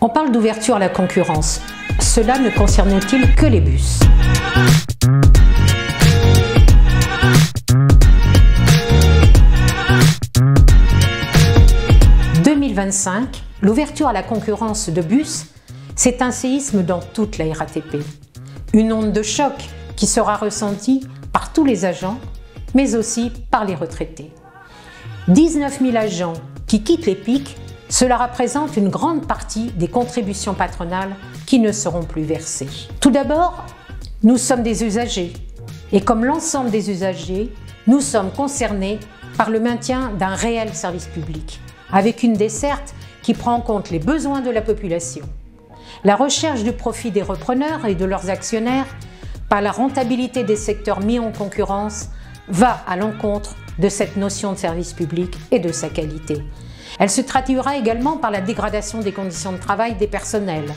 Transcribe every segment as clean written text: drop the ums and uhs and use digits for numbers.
On parle d'ouverture à la concurrence. Cela ne concerne-t-il que les bus ? « 2025, l'ouverture à la concurrence de bus, c'est un séisme dans toute la RATP. Une onde de choc qui sera ressentie par tous les agents, mais aussi par les retraités. 19 000 agents qui quittent l'EPIC, cela représente une grande partie des contributions patronales qui ne seront plus versées. Tout d'abord, nous sommes des usagers et comme l'ensemble des usagers, nous sommes concernés par le maintien d'un réel service public, avec une desserte qui prend en compte les besoins de la population. La recherche du profit des repreneurs et de leurs actionnaires par la rentabilité des secteurs mis en concurrence va à l'encontre de cette notion de service public et de sa qualité. Elle se traduira également par la dégradation des conditions de travail des personnels,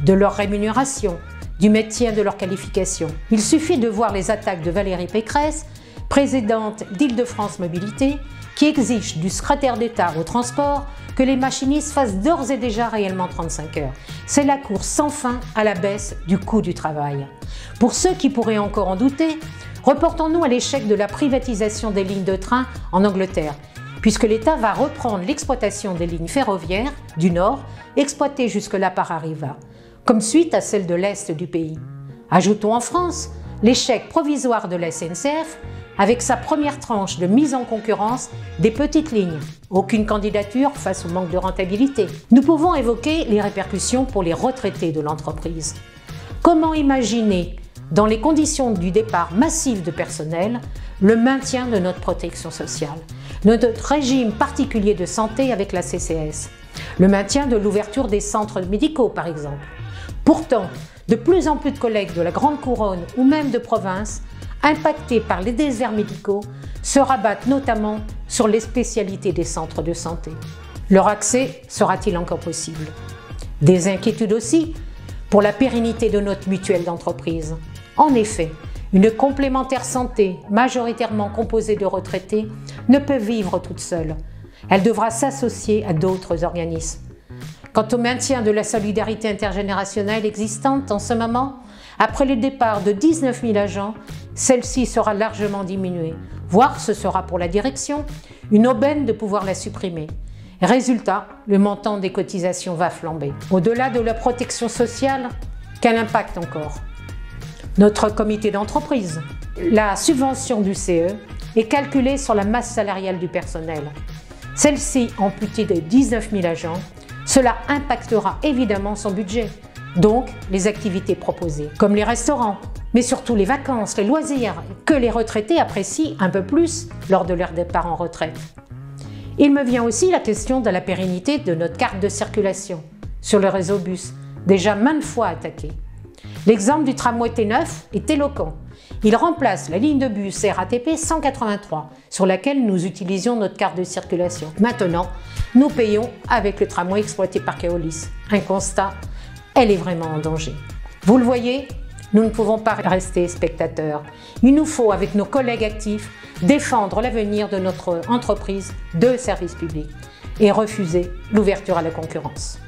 de leur rémunération, du maintien de leur qualification. Il suffit de voir les attaques de Valérie Pécresse, présidente d'Île-de-France Mobilité, qui exige du secrétaire d'État au transport que les machinistes fassent d'ores et déjà réellement 35 heures. C'est la course sans fin à la baisse du coût du travail. Pour ceux qui pourraient encore en douter, reportons-nous à l'échec de la privatisation des lignes de train en Angleterre, puisque l'État va reprendre l'exploitation des lignes ferroviaires du Nord, exploitées jusque-là par Arriva, comme suite à celle de l'Est du pays. Ajoutons en France l'échec provisoire de la SNCF, avec sa première tranche de mise en concurrence des petites lignes. Aucune candidature face au manque de rentabilité. Nous pouvons évoquer les répercussions pour les retraités de l'entreprise. Comment imaginer, dans les conditions du départ massif de personnel, le maintien de notre protection sociale, notre régime particulier de santé avec la CCS, le maintien de l'ouverture des centres médicaux par exemple. Pourtant, de plus en plus de collègues de la Grande Couronne ou même de province, impactés par les déserts médicaux, se rabattent notamment sur les spécialités des centres de santé. Leur accès sera-t-il encore possible? Des inquiétudes aussi pour la pérennité de notre mutuelle d'entreprise. En effet, une complémentaire santé majoritairement composée de retraités ne peut vivre toute seule. Elle devra s'associer à d'autres organismes. Quant au maintien de la solidarité intergénérationnelle existante en ce moment, après le départ de 19 000 agents, celle-ci sera largement diminuée, voire ce sera pour la direction une aubaine de pouvoir la supprimer. Résultat, le montant des cotisations va flamber. Au-delà de la protection sociale, quel impact encore? Notre comité d'entreprise. La subvention du CE est calculée sur la masse salariale du personnel. Celle-ci, amputée de 19 000 agents, cela impactera évidemment son budget, donc les activités proposées, comme les restaurants, mais surtout les vacances, les loisirs, que les retraités apprécient un peu plus lors de leur départ en retraite. Il me vient aussi la question de la pérennité de notre carte de circulation sur le réseau bus, déjà maintes fois attaqué. L'exemple du tramway T9 est éloquent. Il remplace la ligne de bus RATP 183 sur laquelle nous utilisions notre carte de circulation. Maintenant, nous payons avec le tramway exploité par Keolis. Un constat, elle est vraiment en danger. Vous le voyez, nous ne pouvons pas rester spectateurs. Il nous faut, avec nos collègues actifs, défendre l'avenir de notre entreprise de service public et refuser l'ouverture à la concurrence.